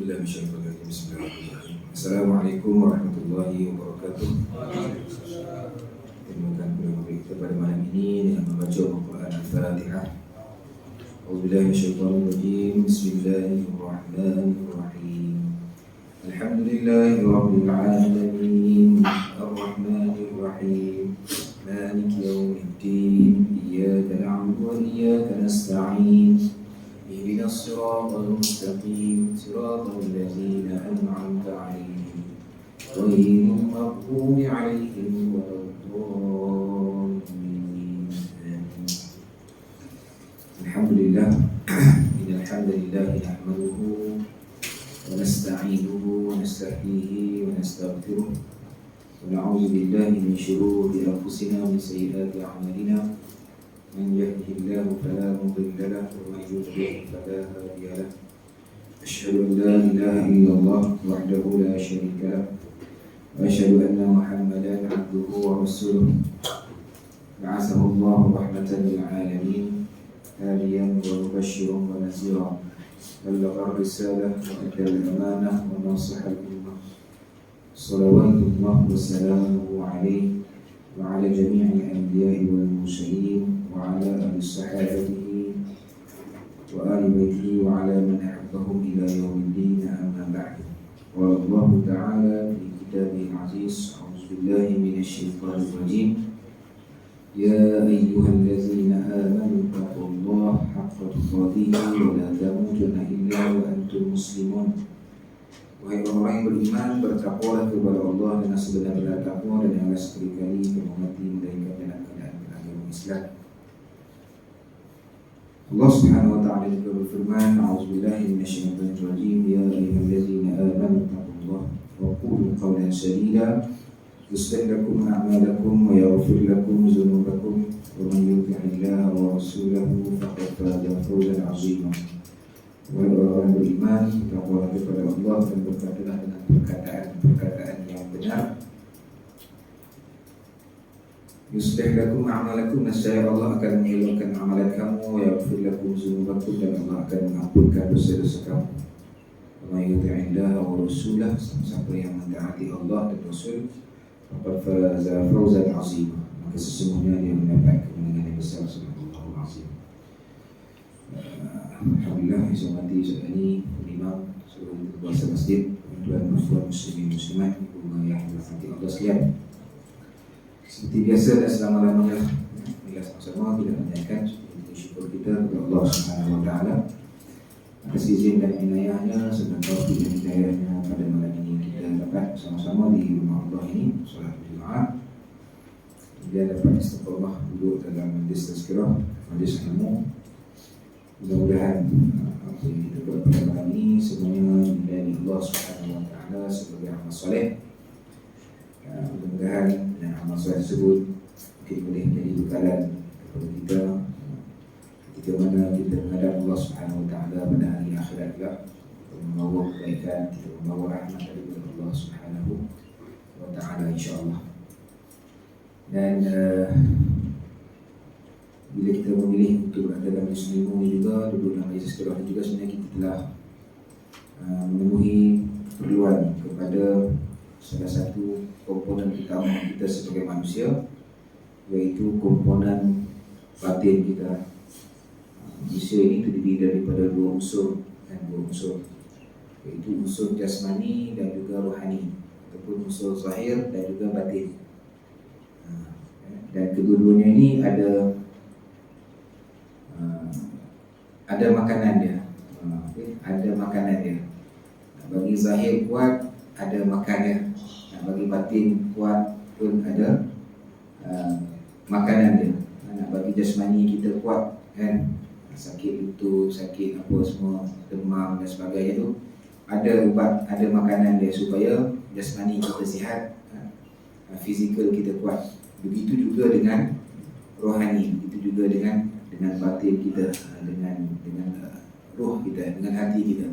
billahi minasyaitonir rajim. Bismillahirrahmanirrahim. Assalamualaikum warahmatullahi wabarakatuh. Pertemukan kita pada malam ini dengan membaca Al-Quran Al-Fatihah. A'udzubillahi minasyaitonir rajim. Bismillahirrahmanirrahim. Alhamdulillahirabbil alamin. Ar-Rahmanir Rahim. Maliki yaumiddin. Iyyaka na'budu wa iyyaka nasta'in. اهدنا الصراط المستقيم صراط الذين أنعمت عليهم غير المغضوب عليهم ولا الضالين. الحمد لله إن الحمد لله نحمده ونستعينه ونستهديه ونستغفره ونعوذ بالله من شرور أنفسنا ومن سيئات أعمالنا. من يهده الله فلا مضل له ومن يضلل فلا هادي له. أشهد أن لا إله إلا الله وحده لا شريك له وأشهد أن محمدا عبده ورسوله بعثه الله رحمة للعالمين هاديا ومبشرا ونذيرا بلغ الرسالة وأدى الأمانة وناصح الأمة صلوات الله وسلامه عليه وعلى جميع الأنبياء والمرسلين وعلى آل صحابته وآل بيته وعلى من أحبهم إلى يوم الدين. أما بعد. قال الله تعالى في كتابه العزيز: أعوذ بالله من الشيطان الرجيم. يا أيها الذين آمنوا اتقوا الله حق تقاته ولا تموتن إلا وأنتم مسلمون. Wahai orang yang beriman, bertakwalah kepada Allah dengan sebenar-benar takwa dan janganlah sekali-kali kamu mati melainkan dalam keadaan beragama Islam. Allah Subhanahu wa taala juga berfirman: A'udzubillahi minasyaitonir rajim. Ya ayyuhallazina amanu taqullaha wa qulu qawlan sadida yuslih lakum a'malakum wa yaghfir lakum dzunubakum wa man yuti'illaha wa rasulahu faqad faza fawzan 'azima. Wahai orang beriman, bertakwalah kepada Allah dan berkatalah dengan perkataan yang benar. Yuslih lakum a'malakum, nescaya Allah akan menghilangkan amalan kamu. Wa yaghfir lakum dzunubakum, dan Allah akan mengampunkan dosa-dosa kamu. Wa may yuti'illaha wa rasulahu, siapa yang mentaati Allah dan Rasul, faqad faza fawzan 'azima, maka sesungguhnya dia mendapat kemenangan yang besar. Subhanallahu azim. Alhamdulillah, saya hormati saudari imam seluruh kuasa masjid, tuan muslim muslimin muslimat, ibu ayah dan hati Allah sekalian. Seperti biasa dan selama-lamanya, bila sama-sama kita menyampaikan syukur kita kepada Allah Subhanahu wa taala atas izin dan inayahnya serta taufik dan hidayahnya pada malam ini kita dapat sama-sama di rumah Allah ini solat Jumaat. Kemudian dapat istiqamah duduk dalam majlis tazkirah, majlis ilmu. Mudah-mudahan apa yang kita buat pada malam ini semuanya dari Allah Subhanahu wa taala sebagai amal soleh. Mudah-mudahan dengan amal soleh tersebut mungkin boleh menjadi bekalan kepada kita ketika mana kita menghadap Allah Subhanahu wa taala pada hari akhirat kelak, untuk membawa kebaikan, kita membawa rahmat daripada Allah Subhanahu wa taala insya-Allah. Dan bila kita memilih untuk berada dalam majlis ilmu ini juga, duduk dalam majlis tazkirah juga, sebenarnya kita telah memenuhi keperluan kepada salah satu komponen utama kita sebagai manusia, iaitu komponen batin kita. Manusia ini terdiri daripada dua unsur, iaitu unsur jasmani dan juga rohani, ataupun unsur zahir dan juga batin. Dan kedua-duanya ini ada makanan dia. Ada makanan dia. Bagi zahir kuat, ada makannya. Bagi batin kuat pun ada makanan dia. Bagi jasmani kita kuat, kan, sakit lutut, sakit apa semua, demam dan sebagainya tu, ada ubat, ada makanan dia supaya jasmani kita sihat, fizikal kita kuat. Begitu juga dengan rohani, begitu juga dengan batin kita, dengan roh kita, dengan hati kita.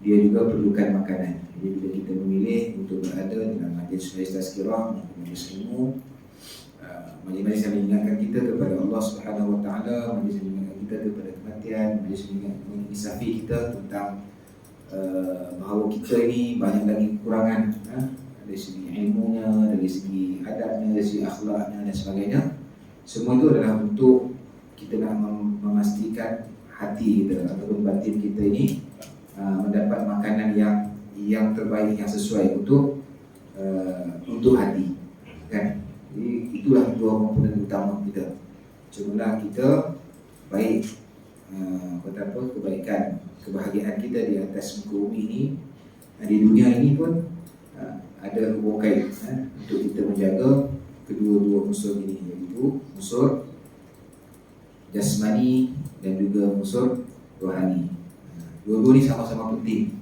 Dia juga perlukan makanan. Jadi bila kita memilih untuk berada dalam majlis tazkirah, majlis ilmu, majlis yang mengingatkan kita kepada Allah Subhanahu wa taala, majlis yang mengingatkan kita kepada kematian, majlis yang menginsafi kita tentang bahawa kita ni banyak lagi kekurangan, dari segi ilmunya, dari segi adabnya, dari segi akhlaknya dan sebagainya. Semua itu adalah untuk kita nak memastikan hati kita ataupun batin kita ini mendapat makanan yang terbaik, yang sesuai untuk hati, kan? Jadi itulah dua komponen utama kita. Cuma kita baik, kebaikan, kebahagiaan kita di atas muka bumi ini, di dunia ini pun ada hubungan kait untuk kita menjaga kedua-dua unsur ini, iaitu unsur jasmani dan juga unsur rohani. Dua-dua ni sama-sama penting.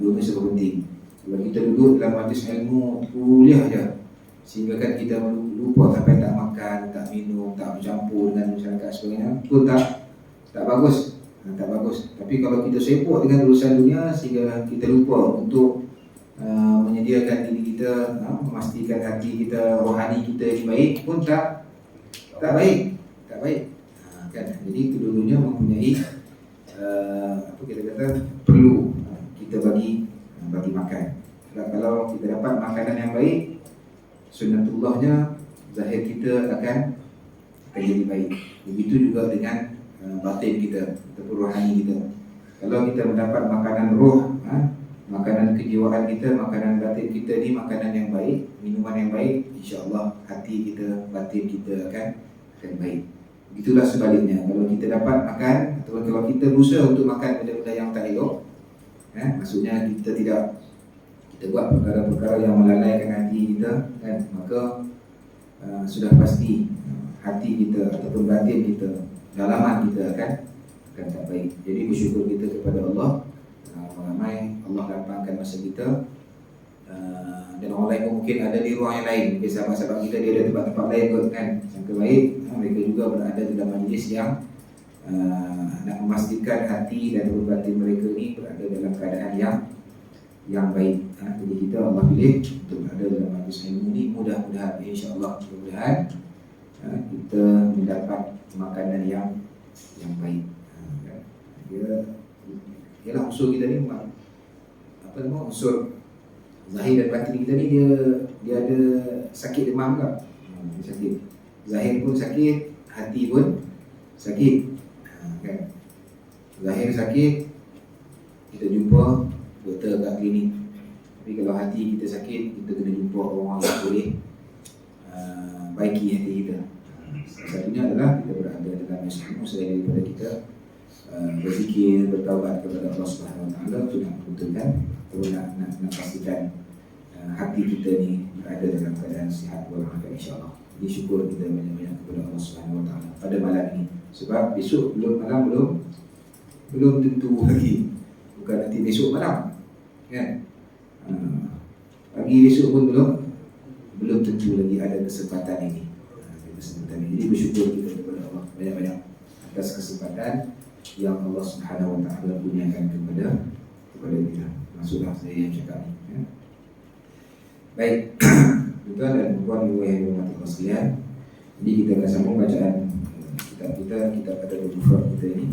Dua-dua sama penting. Kalau kita duduk dalam majlis ilmu, kuliah aja, sehingga kan kita lupa sampai tak makan, tak minum, tak bercampur dengan masyarakat sebagainya, itu tak bagus. Tak bagus. Tapi kalau kita sibuk dengan urusan dunia sehingga kita lupa untuk menyediakan diri kita, memastikan hati kita, rohani kita yang baik, pun tak baik. Kan? Jadi kedua-duanya mempunyai kita kata perlu kita bagi makan. Kalau kita dapat makanan yang baik, sunnatullahnya zahir kita akan jadi baik. Begitu juga dengan batin kita ataupun rohani kita. Kalau kita mendapat makanan roh, makanan kejiwaan kita, makanan batin kita ni makanan yang baik, minuman yang baik, insya-Allah hati kita, batin kita akan baik. Begitulah sebaliknya, kalau kita dapat makan atau kalau kita berusaha untuk makan benda-benda yang tak elok, maksudnya kita buat perkara-perkara yang melalaikan hati kita, kan, maka sudah pasti hati kita ataupun batin kita, dalaman kita akan tak baik. Jadi bersyukur kita kepada Allah, ramai Allah lapangkan masa kita, dan orang lain pun mungkin ada di ruang yang lain. Mungkin sahabat-sahabat kita dia ada tempat-tempat lain kot, kan, sangka baik, mereka juga berada dalam majlis yang nak memastikan hati dan batin mereka ni berada dalam keadaan yang baik. Jadi kita Allah pilih untuk berada dalam majlis ilmu ni, mudah-mudahan insya-Allah kita mendapat makanan yang baik. Ialah unsur kita ni, unsur zahir dan batin kita ni dia ada sakit demam ke? Sakit. Zahir pun sakit, hati pun sakit. Kan? Zahir sakit, kita jumpa doktor kat klinik. Tapi kalau hati kita sakit, kita kena jumpa orang yang boleh baiki hati kita. Salah satunya adalah kita berada dalam majlis ilmu selain daripada kita berzikir, bertaubat kepada Allah Subhanahu Wa Taala, untuk nak betulkan, untuk nak pastikan hati kita ni berada dalam keadaan sihat walafiat, insya-Allah. Jadi syukur kita banyak-banyak kepada Allah Subhanahu Wa Taala pada malam ini. Sebab besok belum tentu lagi. Bukan nanti besok malam, kan? Pagi besok pun belum tentu lagi ada kesempatan ini. Jadi bersyukur kita kepada Allah banyak-banyak atas kesempatan yang Allah Subhanahu Wa Taala kurniakan kepada kita. Maksudlah saya yang cakap ni, ya. Baik, tuan dan puan ibu yang dirahmati Allah sekalian. Jadi kita akan sambung bacaan kitab Adab-ul-Mufrad kita ini.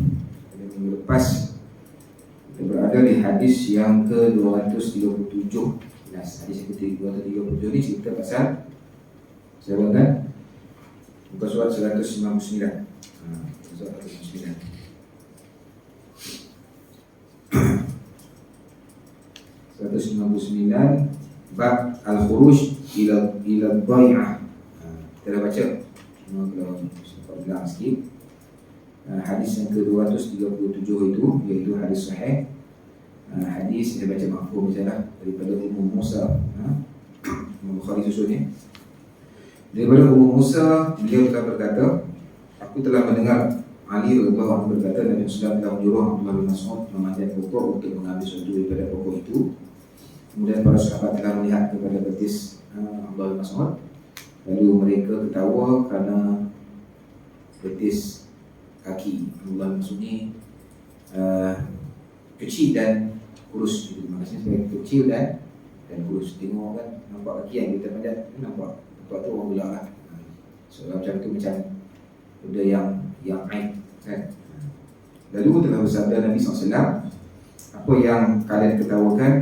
Pada minggu lepas kita berada di hadis yang ke-237. Hadis yang ke-237 ini cerita pasal, saya ulangan, muka surat 159. Surat 159. Bab al-khuruj ila dhai'ah. Kita dah baca, kalau sempat bilang sikit. Hadis yang ke-237 itu, iaitu hadis sahih. Hadis saya baca mafhum sajalah, daripada Ummu Musa, Bukhari susunnya. Daripada Ummu Musa, beliau telah berkata, aku telah mendengar Ali radhiyallahu anhu berkata, Nabi Sallallahu telah menyuruh Abdullah bin Mas'ud memanjat pokok untuk mengambil sesuatu daripada pokok itu. Kemudian para sahabat telah melihat kepada betis Abdullah bin Mas'ud, lalu mereka ketawa kerana betis kaki Abdullah bin Mas'ud ni kecil dan kurus. Maksudnya sebagai kecil dan kurus. Tengok kan, nampak kaki yang kita panjat, nampak tu orang gelap lah. So macam tu, macam benda yang aib, kan. Lalu telah bersabda Nabi SAW, apa apa yang kalian ketawakan,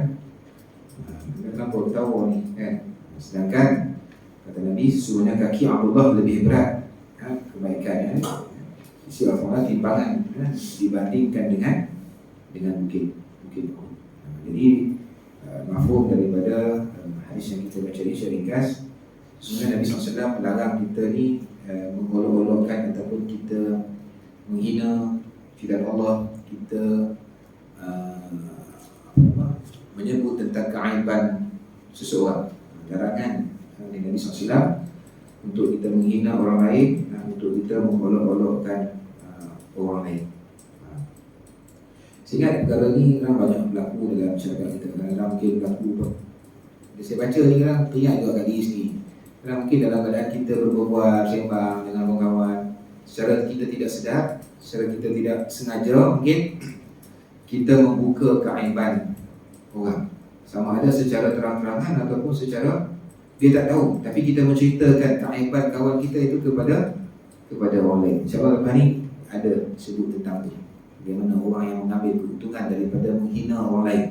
kenapa ketawa ni kan? Sedangkan kata Nabi, sesungguhnya kaki Abdullah lebih berat kebaikannya isi Al-Quran timbangan dibandingkan dengan bukit. Jadi mafhum daripada hadis yang kita baca ini ringkas, sebenarnya Nabi SAW melarang kita ni mengolok-olokkan ataupun kita menghina firman Allah, kita menyebut tentang keaiban seseorang. Larangan dari Nabi SAW untuk kita menghina orang lain, untuk kita mengolok-olokkan orang lain. Saya ingat perkara ni kan banyak berlaku dalam masyarakat kita. Kadang-kadang mungkin berlaku saya baca ni kadang teringat juga kat diri sendiri. Kadang mungkin dalam keadaan kita berbual sembang dengan kawan-kawan, secara kita tidak sedar, secara kita tidak sengaja, mungkin kita membuka keaiban orang, sama ada secara terang-terangan ataupun secara dia tak tahu, tapi kita menceritakan keaiban kawan kita itu kepada orang lain. InsyaAllah lepas ni ada sebut tentang tu, bagaimana orang yang mengambil keuntungan daripada menghina orang lain.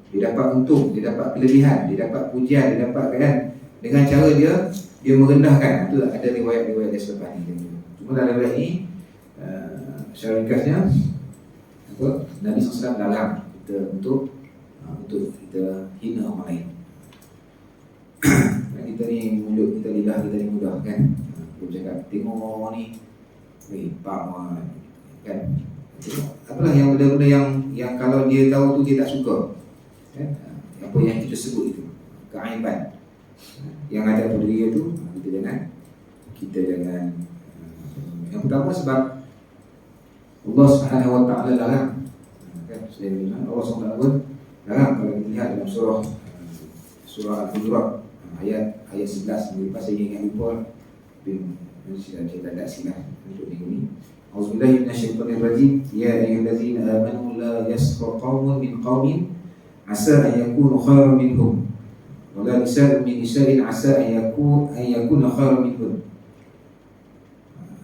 Dia dapat untung, dia dapat kelebihan, dia dapat pujian, dia dapat kan, dengan cara dia merendahkan. Itu ada riwayat-riwayat dari selepas ni. Cuma dalam riwayat ni secara ringkasnya Nabi SAW larang kita untuk kita hina orang lain. Kita ni mulut kita, lidah kita ni mudah kan, kita cakap tengok orang ni pak kan, apalah yang benda-benda yang kalau dia tahu tu dia tak suka kan? Apa yang kita sebut itu keaiban yang ada pada dia tu, kita jangan yang pertama sebab Allah Subhanahu Wa Taala larang kan, Allah Subhanahu Wa Taala larang. Kalau kita lihat dalam surah Al-Hujurat ayat 11, lepas saya ingat lupa, saya tak silap untuk minggu ni. Auzubillahi minasyaitonirrajim. Ya ayyuhallazina amanu la yaskhar qaumun min qaumin asa an yakunu khairan minhum wa la nisa'un min nisa'in asa an yakuna khairan minhum.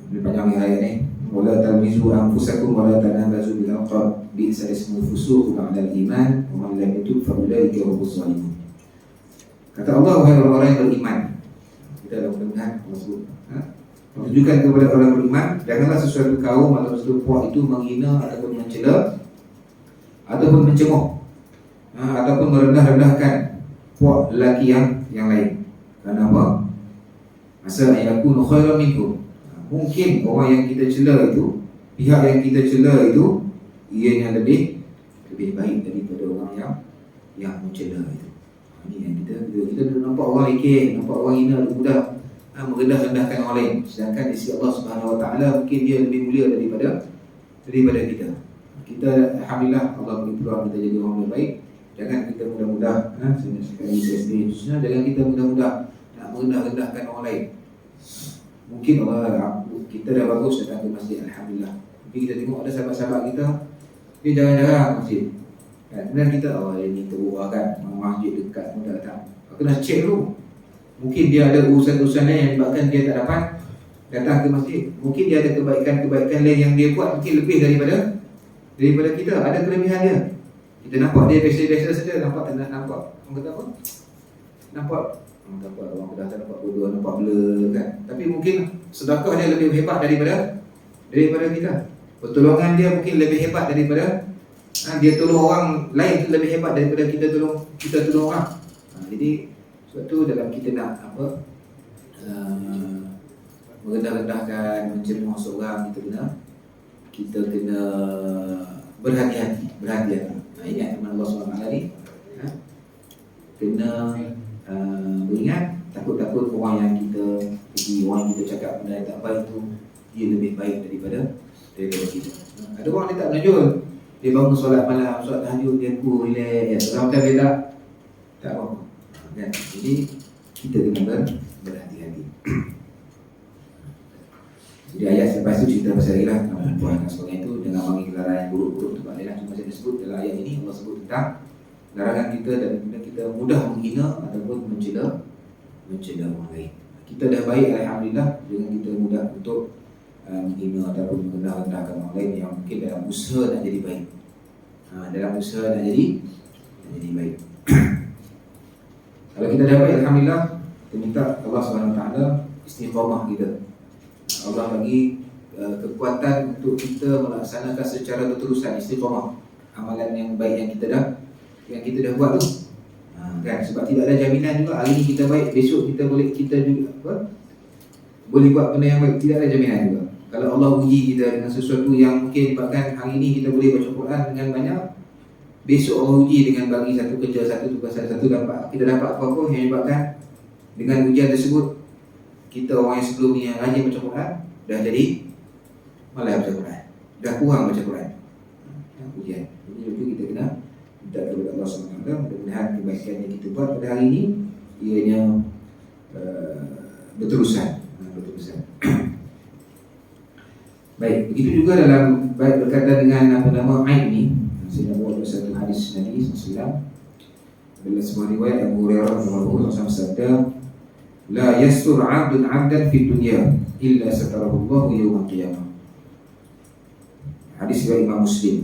Lebih panjang ayat ni. Wala talmizu anfusakum wala tanabazu bil alqab bi'sa ismul fusuq ba'da al-iman wa man lam yatub fa ulaika humuz zalimun. Kata Allah, wahai orang-orang yang beriman. Kita dah mudah-mudahan tunjukkan kepada orang beriman, janganlah sesuatu kaum atau sesuatu puak itu menghina ataupun mencela ataupun mencemoh ataupun merendah-rendahkan puak lelaki yang lain. Kerana apa? Asa ayakunu khairan minhum. Mungkin orang yang kita cela itu, pihak yang kita cela itu, ianya lebih baik daripada orang yang mencela itu. Ini yang kita nampak orang lekeh, nampak orang hina mudah merendah-rendahkan orang lain. Sedangkan di sisi Allah Subhanahu Wa Taala mungkin dia lebih mulia daripada kita. Kita alhamdulillah Allah beri peluang kita jadi orang yang baik. Jangan kita mudah-mudah sekali SD khususnya, jangan kita mudah-mudah nak merendah-rendahkan orang lain. Mungkin kita dah bagus datang ke masjid, alhamdulillah. Tapi kita tengok ada sahabat-sahabat kita, dia jarang-jarang masjid. Kemudian kita, ini terbuka kan, masjid dekat pun tak datang. Kena cek dulu. Mungkin dia ada urusan-urusan lain yang menyebabkan dia tak dapat datang ke masjid. Mungkin dia ada kebaikan-kebaikan lain yang dia buat mungkin lebih daripada kita. Ada kelebihan dia. Kita nampak dia biasa-biasa saja, nampak tak nampak. Orang kata apa? Nampak orang kata tak nampak bodoh, nampak blur kan. Tapi mungkin sedekah dia lebih hebat daripada kita. Pertolongan dia mungkin lebih hebat daripada dia tolong orang lain tu lebih hebat daripada kita tolong orang. Jadi sebab tu dalam kita nak merendah-rendahkan, mencemoh seorang, kita kena berhati-hati. Ingat firman Allah SWT tadi, kena beringat, takut-takut orang yang kita cakap benda yang tak baik tu, dia lebih baik daripada kita. Ada orang dia tak menonjol, dia bangun solat malam, solat tahajud, dia relax, macam dia tak apa kan? Jadi kita kena berhati-hati. Jadi ayat selepas itu cerita pasal ilah perempuan dan sebagainya itu dengan bagi gelaran yang buruk-buruk tu tak lain. Cuma saya sebut dalam ayat ini Allah sebut tentang larangan kita dan kita mudah menghina ataupun mencela orang lain. Kita dah baik alhamdulillah, jangan kita mudah untuk menghina ataupun merendah-rendahkan orang lain yang mungkin dalam usaha nak jadi baik. dalam usaha nak jadi baik. Kalau kita dapat, alhamdulillah, kita minta Allah SWT istiqamah kita. Allah bagi kekuatan untuk kita melaksanakan secara berterusan istiqamah amalan yang baik yang kita dah buat tu. Kan, sebab tidak ada jaminan juga hari ni kita baik, besok kita boleh juga boleh buat benda yang baik. Tidak ada jaminan juga. Kalau Allah uji kita dengan sesuatu yang mungkin bahkan hari ni kita boleh baca Quran dengan banyak, besok Allah uji dengan bagi satu kerja, satu tugas, satu kita dapat apa-apa yang menyebabkan dengan ujian tersebut kita orang yang sebelum ni yang rajin baca Quran dah jadi malas baca Quran, dah kurang baca Quran. Ujian. Jadi itu kita kena minta kepada Allah SWT, mudah-mudahan kebaikan yang kita buat pada hari ini ianya berterusan. Baik, begitu juga dalam berkaitan dengan apa nama aib ni. Saya nak buat satu hadis Nabi SAW. Dalam sebuah riwayat Abu Hurairah radhiyallahu anhu bersabda, "La yastur 'abdun 'abdan fid dunya illa satarahu Allah yawm al-qiyamah." Hadis riwayat Imam Muslim.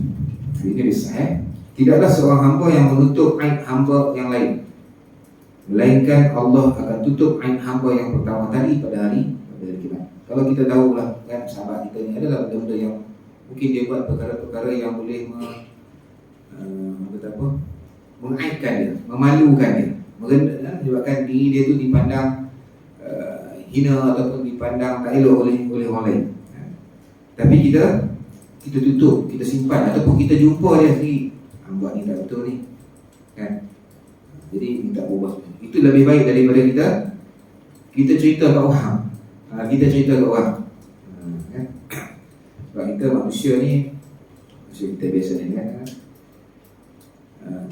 Ini sahih. Tidaklah seorang hamba yang menutup aib hamba yang lain, melainkan Allah akan tutup aib hamba yang pertama tadi pada hari kiamat. Kalau kita tahulah kan sahabat kita ni adalah benda-benda yang mungkin dia buat perkara-perkara yang boleh mengaibkan dia, memalukan dia, menyebabkan diri dia tu dipandang hina ataupun dipandang tak elok oleh orang lain. Tapi kita tutup, kita simpan ataupun kita jumpa dia sendiri, buat ni tak betul ni, kan? Jadi minta ubah. Itu lebih baik daripada kita cerita kat orang. Kita cerita kat orang. Kan? Sebab kita manusia ni, manusia kita biasa ni kan,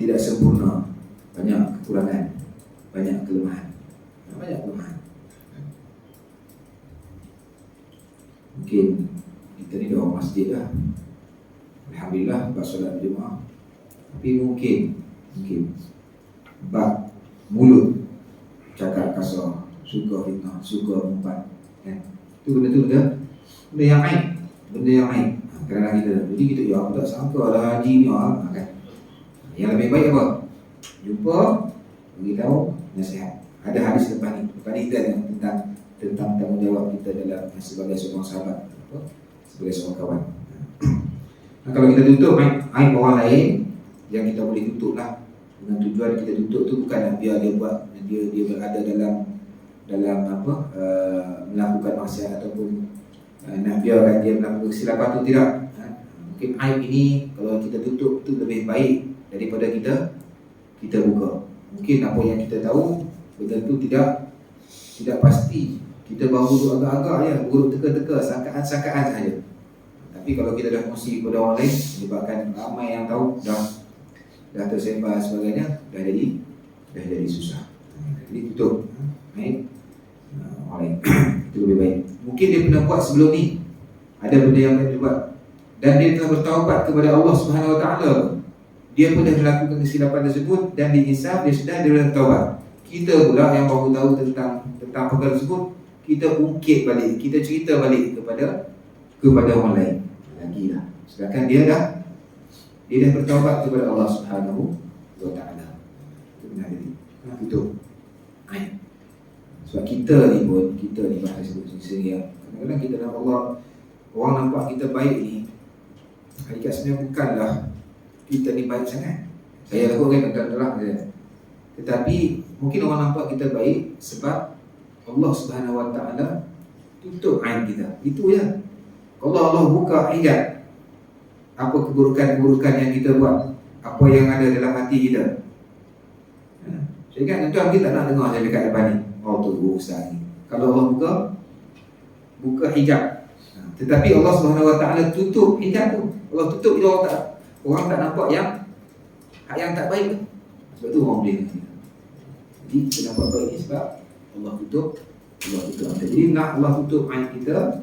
tidak sempurna, banyak kekurangan, banyak kelemahan. Mungkin kita ni dah orang masjid lah, alhamdulillah, lepas solat berjemaah. Tapi mungkin bab mulut, cakap kasar, suka fitnah, suka mengumpat, kan? Itu benda yang aib, kerana kita. Jadi kita aku tak sangka ada haji ni kan. Yang lebih baik apa? Jumpa, beritahu, nasihat. Ada hadis lepas ni kita tentang tanggungjawab kita dalam sebagai seorang sahabat, sebagai seorang kawan. Kalau kita tutup aib orang lain, yang kita boleh tutup lah, dengan tujuan kita tutup tu bukan biar dia buat, dia berada dalam melakukan maksiat ataupun nak biarkan dia melakukan kesilapan tu, tidak. Mungkin aib ini kalau kita tutup tu lebih baik daripada kita buka. Mungkin apa yang kita tahu benda tu tidak pasti, kita baru duduk agak-agak je, buruk teka-teka, sangkaan saja. Tapi kalau kita dah kongsi kepada orang lain, menyebabkan ramai yang tahu, dah tersebar sebagainya, dah jadi susah. Jadi tutup orang lain. Itu lebih baik. Mungkin dia pernah buat sebelum ni, ada benda yang dia buat, dan dia telah bertaubat kepada Allah Subhanahu Wa Taala. Dia pun dah melakukan kesilapan tersebut dan diinsaf, dia sedar, dia bertaubat. Kita pula yang baru tahu tentang perkara tersebut, kita ungkit balik, kita cerita balik kepada orang lain lagi lah. Sedangkan dia dah bertaubat kepada Allah Subhanahu Wa Taala. Itu benar jadi. Itu. Sebab kita ni bahasa sebut sendiri. Kadang-kadang kita dalam Allah, orang nampak kita baik ni, hakikat sebenarnya bukanlah kita ni baik sangat. Saya lakukan terang saja. Tetapi mungkin orang nampak kita baik sebab Allah Subhanahu Wa Taala tutup aib kita. Itu ya. Kalau Allah buka hijab apa keburukan-keburukan yang kita buat, apa yang ada dalam hati kita. Saya kan tuan kita tak nak dengar saya dekat depan ni. Oh tu ustaz ni. Kalau Allah buka hijab. Tetapi Allah Subhanahu Wa Taala tutup hijab tu. Allah tutup dia, orang tak nampak yang tak baik tu. Sebab tu orang boleh. Jadi kita nampak baik ni sebab Allah tutup. Jadi nak Allah tutup aib kita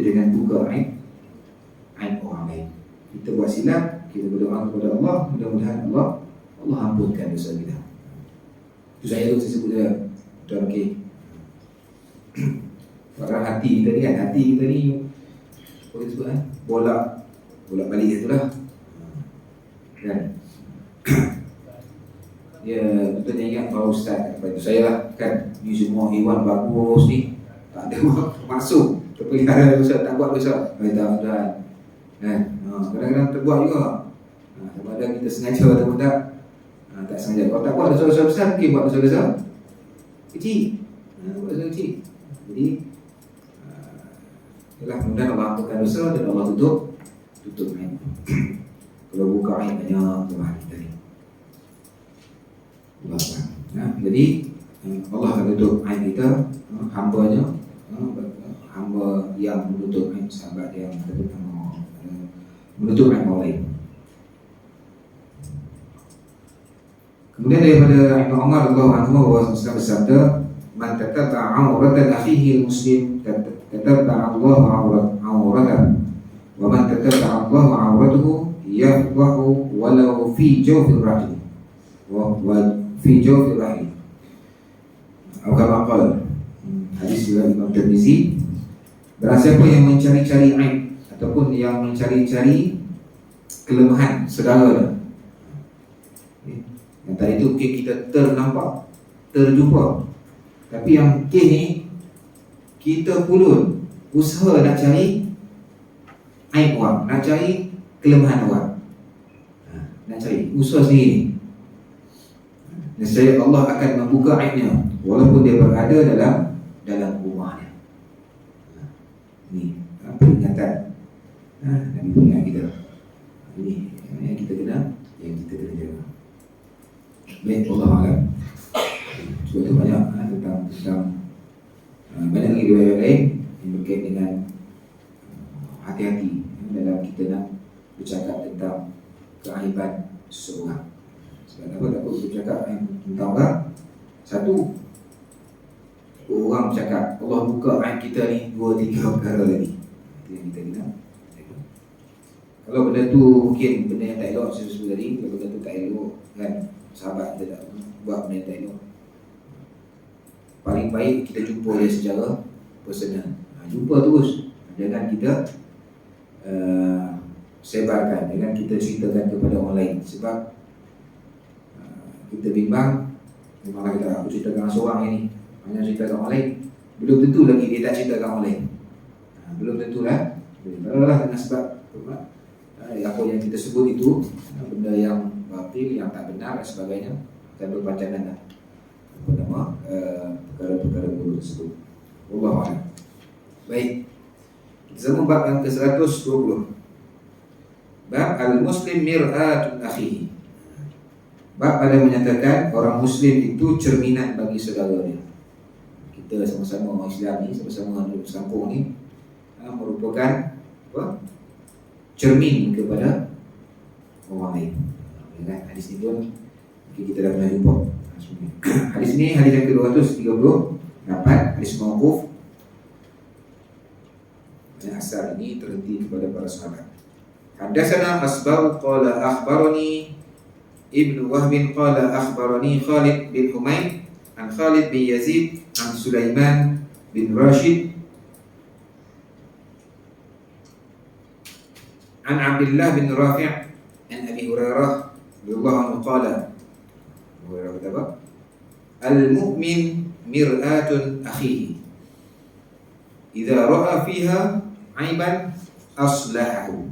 jangan buka aib orang lain. Kita buat silap, kita berdoa kepada Allah, mudah-mudahan Allah ampunkan dosa kita. Itu saya sebut dia. Tuan okey. Sebab hati kita ni apa kita sebut bolak balik itulah. kan. Dia betul ingat kalau ustaz apa itu saya lah kan, ni semua hewan bagus ni tak ada masuk terpelihara ustaz, tak buat ustaz. Tak tuan. Kadang-kadang terbuat juga. Sama ada kita sengaja atau tak. Tak sengaja. Kalau tak buat dosa-dosa besar, mungkin buat dosa-dosa kecil. Buat dosa kecil. Jadi ialah kemudian Allah ampunkan dosa dan Allah tutup aib. Kalau buka aib banyak Tuhan kita ni. Jadi Allah akan tutup aib kita, hamba-Nya, hamba yang menutup aib sahabat dia, yang menutup aib orang lain. Kemudian daripada Ibnu Umar radhiyallahu anhu Rasulullah bersabda, "Man tataba'a 'auratan akhihi al-muslim tataba'a Allah 'auratahu, wa man tataba'a Allah 'auratahu yafdahu walau fi jawfir rahim." Wa fi jawfir rahim. Atau kama qala. Hadis riwayat Imam Tirmizi. Barang siapa yang mencari-cari aib ataupun yang mencari-cari kelemahan saudaranya. Yang tadi itu mungkin kita ternampak, terjumpa. Tapi yang kes ni kita pulun usaha nak cari aib orang, nak cari kelemahan orang. Nak cari usaha sendiri. Nescaya Allah akan membuka aibnya walaupun dia berada dalam rumahnya. Ini peringatan. Nabi peringat kita. Ini yang kita kena jaga. Baik, Allah alam. Sebab itu banyak tentang banyak lagi riwayat lain yang berkait dengan hati-hati dalam kita nak bercakap tentang keaiban seseorang. Sebab apa tak perlu bercakap tentang orang. Satu, orang bercakap Allah buka aib kita ni 2-3 perkara lagi. Itu yang kita kena. Kalau benda tu mungkin benda yang tak elok, saya sebut tadi, kalau benda tu tak elok kan, sahabat kita tak buat benda yang tak elok, paling baik kita jumpa dia secara personal. Jumpa terus, jangan kita sebarkan, jangan kita ceritakan kepada orang lain. Sebab kita bimbang, memanglah aku ceritakan seorang ini, hanya ceritakan orang lain, belum tentu lagi dia tak ceritakan orang lain. Belum tentulah. Kalau dengan sebab apa yang kita sebut itu benda yang batil, yang tak benar dan sebagainya, dan berpanjangan apa nama perkara-perkara buruk tersebut. Wallahu a'lam. Baik, kita sambung bab yang ke-120. Bab al-muslim mir'atun akhihi. Bab pada menyatakan orang muslim itu cerminan bagi saudaranya. Kita sama-sama orang Islam ni, sama-sama hidup sekampung ni, merupakan apa? Cermin kepada orang lain. Hadis ni pun mungkin kita dah pernah jumpa. Hadis ni hadis yang ke-238, hadis mauquf. Yang asal ini terhenti kepada para sahabat. Hadatsana Asbar qala akhbarani Ibnu Wahb qala akhbarani Khalid bin Humayd an Khalid bin Yazid an Sulaiman bin Rashid an Abdullah bin Rafi' an Abi Hurairah radhiyallahu anhu qala, Hurairah kata apa? Al-mu'min mir'atun akhihi idza ra'a fiha 'aiban aslahahu.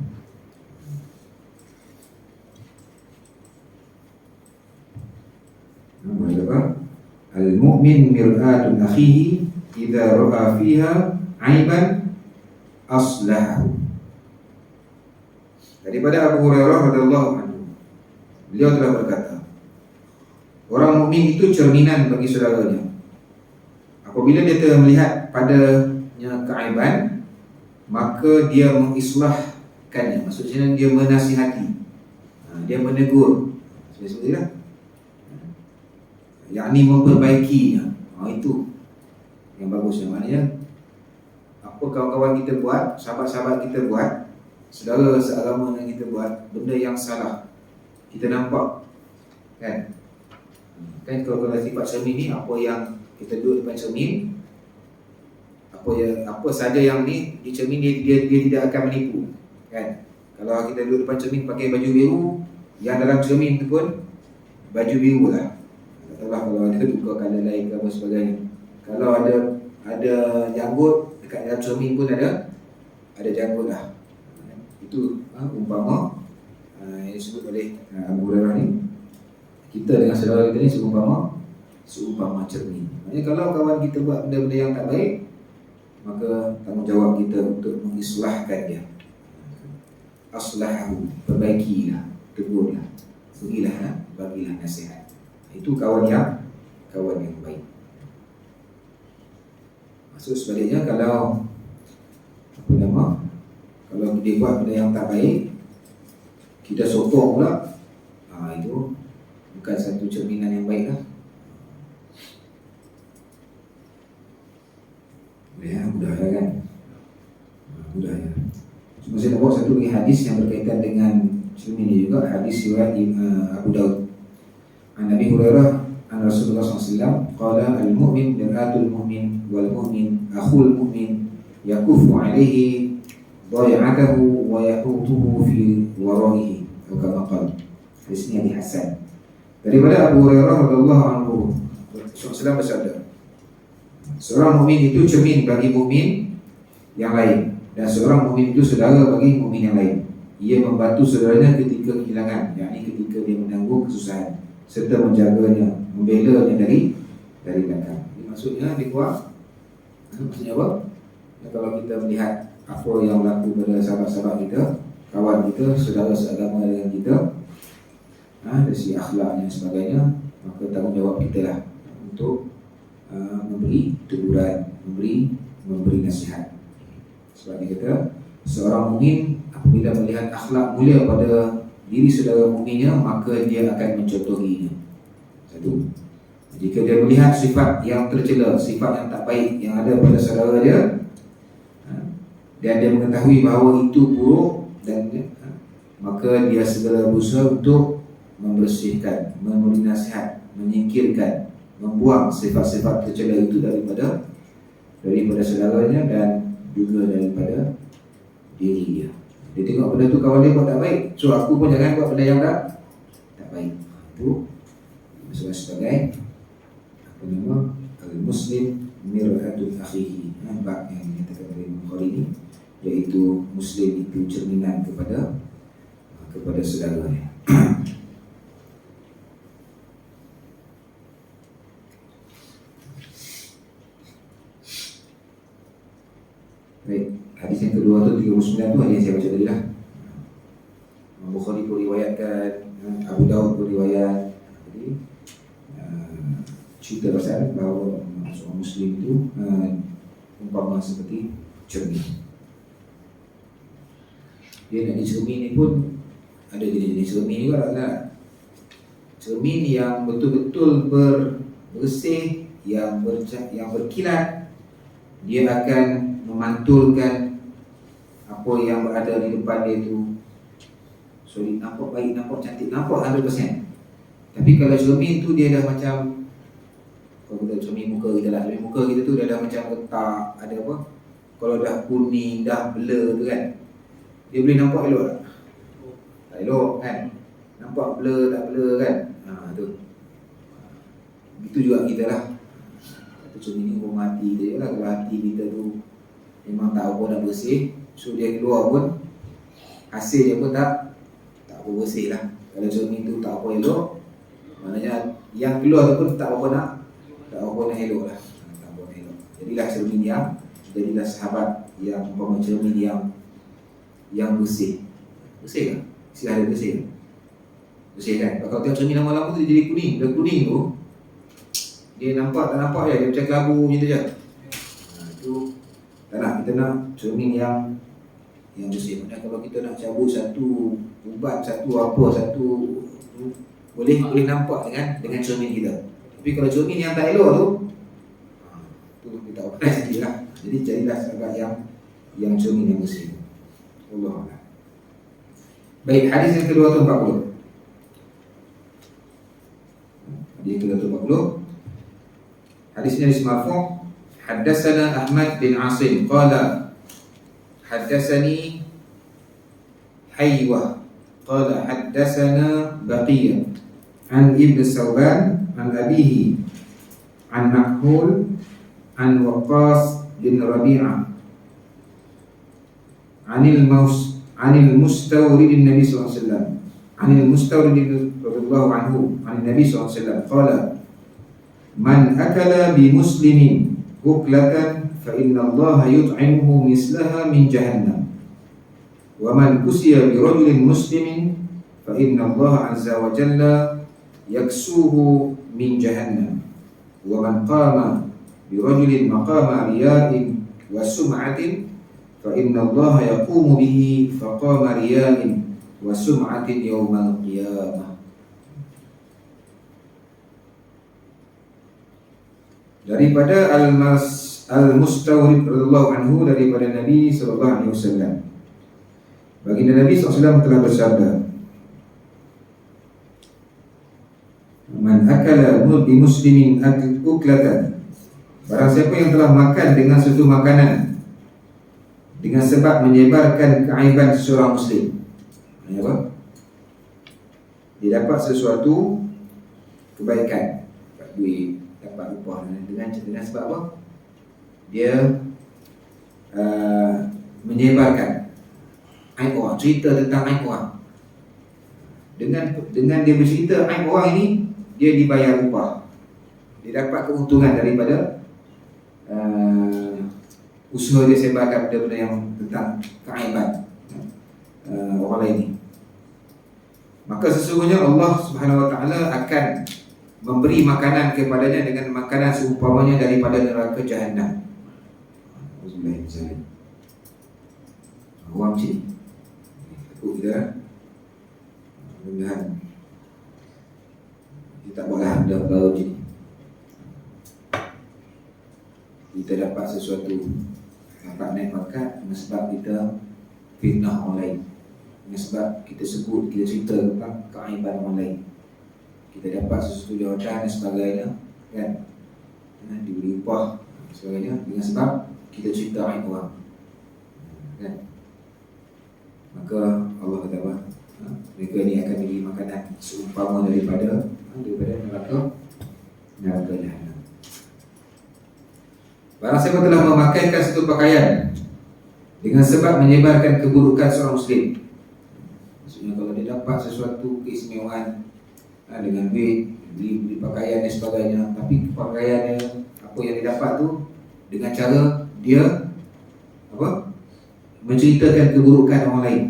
Al-mu'min mir'atun akhihi idza ra'a fiha 'aiban aslahahu. Daripada Abu Hurairah radhiyallahu anhu, beliau telah berkata, orang mukmin itu cerminan bagi saudaranya. Apabila dia telah melihat padanya keaiban, maka dia mengislahkannya. Maksudnya dia menasihati, dia menegur, sebenarnya, yakni memperbaikinya. Itu yang bagusnya. Maknanya apa kawan-kawan kita buat, sahabat-sahabat kita buat, saudara seagama yang kita buat benda yang salah, kita nampak kan kalau sifat cermin ni, apa yang kita duduk depan cermin, apa saja yang ni di cermin dia tidak akan menipu kan. Kalau kita duduk depan cermin pakai baju biru, Yang dalam cermin tu pun baju biru lah. Katalah kalau ada tukar colour lain ke apa sebagainya. Kalau ada janggut dekat dalam cermin pun ada janggut lah. Itu umpama yang disebut oleh Abu Hurairah ni, kita dengan saudara kita ni seumpama cermin. Maksudnya kalau kawan kita buat benda-benda yang tak baik, maka tanggungjawab kita untuk mengislahkan dia. Aslahu, perbaikilah, tegurlah, bagilah nasihat. Itu kawan yang baik. Maksud sebaliknya, kalau dia buat benda yang tak baik, kita sokong pula, itu bukan satu cerminan yang baik lah. Mudah kan? Mudah ya. Cuma saya nak bawa satu lagi hadis yang berkaitan dengan cermin ini juga. Hadis riwayat Abu Daud. An Nabi Hurairah an Rasulullah SAW qala al-mu'min mir'atul mu'min wal mu'min akhul mu'min yakufu alaihi dhai'atahu wa yahutuhu fi waraihi, atau kama qala. Hadis ini hadis hasan. Daripada Abu Hurairah radhiyallahu anhu, Rasulullah bersabda, seorang mukmin itu cermin bagi mukmin yang lain, dan seorang mukmin itu saudara bagi mukmin yang lain. Ia membantu saudaranya ketika kehilangan, yakni ketika dia menanggung kesusahan, serta menjaganya, membelanya dari belakang. Ini maksudnya maksudnya apa? Ya, kalau kita melihat apa yang berlaku pada sahabat-sahabat kita, kawan kita, saudara seagama dengan kita, dari segi akhlak dan sebagainya, maka tanggungjawab kita lah untuk memberi teguran, memberi nasihat. Sebab dia kata, seorang mukmin apabila melihat akhlak mulia pada diri saudara mukminnya, maka dia akan mencontohinya. Satu, jika dia melihat sifat yang tercela, sifat yang tak baik yang ada pada saudara dia, dan dia mengetahui bahawa itu buruk, dan maka dia segera berusaha untuk membersihkan, memberi nasihat, menyingkirkan, membuang sifat-sifat tercela itu daripada saudaranya dan juga daripada diri dia. Dia tengok benda tu kawan dia buat tak baik, so aku pun jangan buat benda yang tak baik. Itu sebagai al-muslim mir'atul akhihi. Bab yang dinyatakan oleh Bukhari ini, iaitu muslim itu cerminan kepada saudaranya. Baik, hadis yang kedua tu 39 tu hadis yang saya baca tadi lah. Bukhari pun riwayatkan, Abu Daud pun riwayat. Jadi cerita pasal bahawa seorang muslim itu umpama seperti cermin. Dia nak cermin ni pun ada jenis cermin juga lah. Cermin yang betul-betul bersih, yang berkilat, dia akan memantulkan apa yang berada di depan dia tu. So nampak baik, nampak cantik, nampak 100%. Tapi kalau cermin tu dia dah macam, kalau kita cermin muka kita lah, cermin muka kita tu dah macam retak, ada apa, kalau dah kuning, dah blur tu kan, dia boleh nampak elok tak? Tak elok kan? Nampak blur tak blur kan? Tu. Itu juga kita lah. Cermin ni pun hati dia lah. Kalau hati kita tu memang tak apa dah bersih, so dia keluar pun hasil dia pun tak apa bersih lah. Kalau cermin tu tak apa elok, maknanya yang keluar tu pun tak apa nak elok lah. Tak apa nak elok. Jadilah cermin jadilah sahabat yang umpama cermin yang bersih. Bersih kan? Istilah dia bersih kan? Bersih kan? Kalau tengok cermin lama-lama tu dia jadi kuning. Dah kuning tu, dia nampak tak nampak je, dia macam kelabu macam tu je. Itu tak nak, kita nak cermin yang bersih. Maksudnya kalau kita nak cabut satu ubat, satu boleh nampak dengan cermin kita. Tapi kalau cermin yang tak elok tu kita tak sendiri lah. Jadi jadilah sahabat yang cermin yang bersih. Allah. Baik, hadis yang kedua tu 40. Hadis yang kedua tu 40. Hadisnya marfu'. Haddatsana Ahmad bin Asim qala haddatsani Haywah qala haddatsana Baqiyah an Ibn Sauban an abihi an Makhul an Waqqas bin Rabi'ah anil Mustawrid Nabi sallallahu alaihi wasallam anil Mustawrid radhiyallahu anhu an Nabi sallallahu alaihi wasallam qala man akala bi muslimin uklatan fa inna Allah yut'imuhu mislaha min jahannam wa man kusiya bi rajulin muslimin fa inna Allah azza wa jalla yaksuhu min jahannam wa man qama bi rajulin maqama riya'in wa sum'atin fa inna Allah yaqumu bihi faqama riya'in wa sum'atin yawmal qiyamah. Daripada Al-Mustawrid radhiyallahu anhu, daripada Nabi sallallahu alaihi wasallam, baginda Nabi sallallahu alaihi wasallam telah bersabda, man akala bi muslimin uklatan, barang siapa yang telah makan dengan suatu makanan dengan sebab menyebarkan keaiban seseorang muslim. Apa? Dia dapat sesuatu kebaikan, dapat duit, dapat upah dengan sebab apa? Dia menyebarkan aib orang, cerita tentang aib orang. Dengan dia bercerita aib orang ini, dia dibayar upah. Dia dapat keuntungan daripada usaha dia sebarkan benda-benda yang tentang keaiban orang lain ini. Maka sesungguhnya Allah Subhanahu wa taala akan memberi makanan kepadanya dengan makanan seumpamanya daripada neraka Jahannam. Auzubillahi. Awam cik. Takut kita mudah-mudahan kita tak boleh anda baru cik. Kita dapat sesuatu, dapat naik pangkat dengan sebab kita fitnah orang lain, dengan sebab kita sebut, kita cerita tentang keaiban orang lain. Kita dapat sesuatu jawatan dan sebagainya, kan? Diberi upah dan sebagainya dengan sebab kita cerita aib orang, kan? Maka Allah kata apa? Mereka ini akan diberi makanan seumpama daripada neraka Jahannam. Barang siapa telah memakaikan satu pakaian dengan sebab menyebarkan keburukan seorang muslim, maksudnya kalau dia dapat sesuatu keistimewaan dengan duit, beli pakaian dan sebagainya, tapi pakaian apa yang dia dapat tu dengan cara dia apa? Menceritakan keburukan orang lain,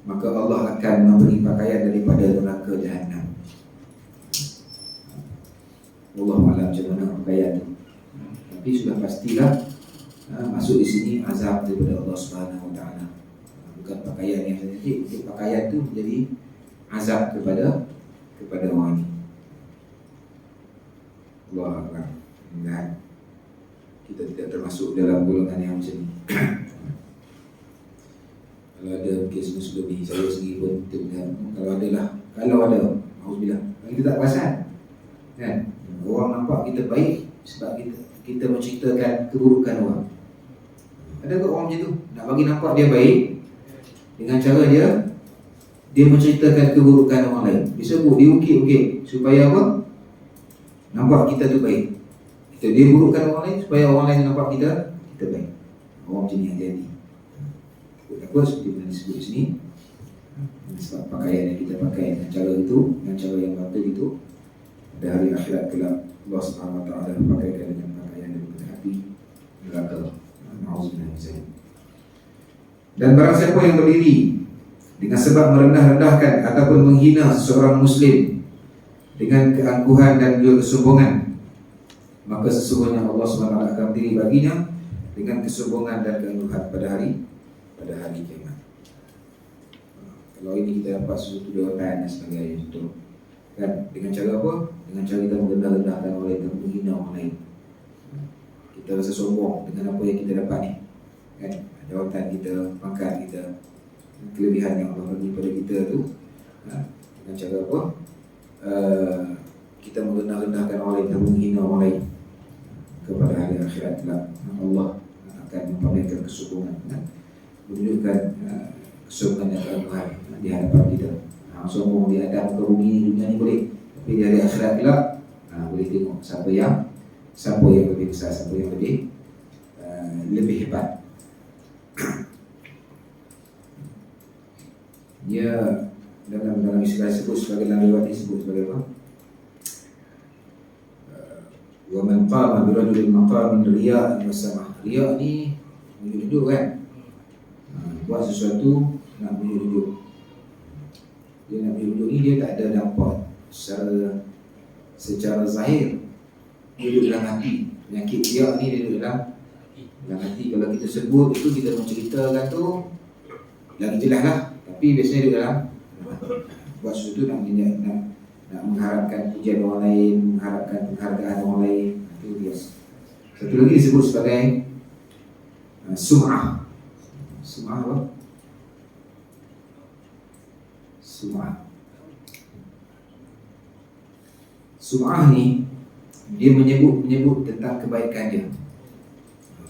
maka Allah akan memberi pakaian daripada neraka Jahannam. Allah malam macam mana pakaian tu, tapi sudah pastilah masuk di sini azab daripada Allah Subhanahu Wa Taala. Bukan pakaian yang sedikit, pakaian tu menjadi azab kepada orang ini. Allah Akbar. Dan kita tidak termasuk dalam golongan yang macam ni. Kalau ada mungkin sebelum ni saya sendiri pun kalau ada, auzubillah, kita tak perasan, kan? Orang nampak kita baik sebab kita menceritakan keburukan orang. Ada ke orang macam tu? Nak bagi nampak dia baik dengan cara dia menceritakan keburukan orang lain. Disebut, diukit-ukit supaya apa? Nampak kita tu baik. Dia burukkan orang lain supaya orang lain nampak kita baik. Orang macam ni hati-hati. Takut seperti yang disebut di sini. Sebab pakaian yang kita pakai dengan cara itu, dengan cara yang batil itu, pada hari akhirat kelak Allah Subhanahu Wa Taala pakaikan dengan pakaian daripada api neraka. Nauzubillah. Dan barang siapa yang berdiri dengan sebab merendah-rendahkan ataupun menghina seseorang muslim dengan keangkuhan dan juga kesombongan, maka sesungguhnya Allah Subhanahu Wa Taala akan berdiri baginya dengan kesombongan dan keangkuhan pada hari kiamat. Kalau ini kita dapat sesuatu jawatan dan sebagainya, contoh, kan, dengan cara apa? Dengan cara kita merendah-rendahkan orang lain, menghina orang lain. Kita rasa sombong dengan apa yang kita dapat ni, kan? Jawatan kita, pangkat kita, kelebihan yang Allah bagi pada kita tu, dengan cara apa? Kita merendah-rendahkan orang lain dan menghina orang lain. Kepada hari akhirat kelak Allah akan mempamerkan kesombongan, kan? menunjukkan kesombongan dan keagungan di hadapan kita. Sombong di hadapan muka bumi dunia ni boleh, tapi di hari akhirat kelak boleh tengok siapa yang lebih besar, siapa yang lebih hebat. Dia dalam istilah disebut sebagai, dalam riwayat disebut sebagai apa? Wa man qama bi rajulin maqamin riya' wa samah. Riya' ni menunjuk kan, buat sesuatu nak menunjuk. Dia nak menunjuk ni dia tak ada nampak secara zahir. Dia duduk dalam hati. Penyakit riya' ni dia duduk dalam hati. Kalau kita sebut itu, kita menceritakan tu lagi jelas lah. Tapi biasanya duduk dalam buat sesuatu nak mengharapkan pujian orang lain, mengharapkan penghargaan orang lain. Itu dia. Satu lagi disebut sebagai sum'ah. Sum'ah apa? Sum'ah ni dia menyebut tentang kebaikan dia.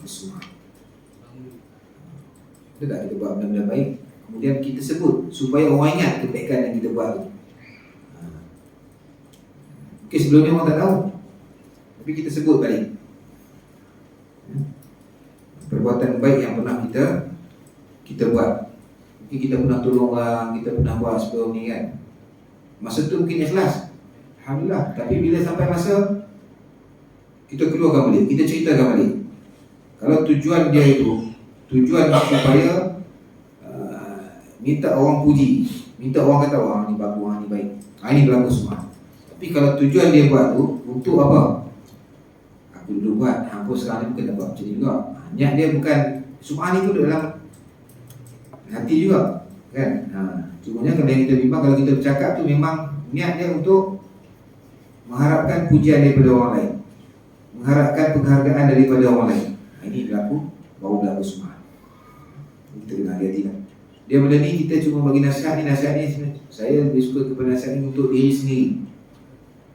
Sum'ah. Kita tak kita buat benda-benda baik, kemudian kita sebut supaya orang ingat kebaikan yang kita buat tu. Mungkin sebelumnya orang tak tahu, tapi kita sebut balik perbuatan baik yang pernah kita buat. Mungkin kita pernah tolong orang, kita pernah buat sebelum ni kan. Masa tu mungkin ikhlas, alhamdulillah. Tapi bila sampai masa kita keluarkan balik, kita ceritakan balik. Kalau tujuan dia itu tujuan supaya minta orang puji, minta orang kata orang ni bagus, orang ni baik, ini berlaku semua. Tapi kalau tujuan dia buat tu untuk apa? Aku dulu buat, aku sekarang ni bukan buat macam ni juga. Niat dia bukan, sum'ah ni tu dalam hati juga kan. Cumanya kalau kita bimbang, kalau kita bercakap tu memang niat dia untuk mengharapkan pujian daripada orang lain, mengharapkan penghargaan daripada orang lain. Ini baru berlaku sum'ah. Kita kena hati-hati lah. Dia benda ni kita cuma bagi nasihat ni saya lebih suka kepada nasihat ni untuk diri sendiri.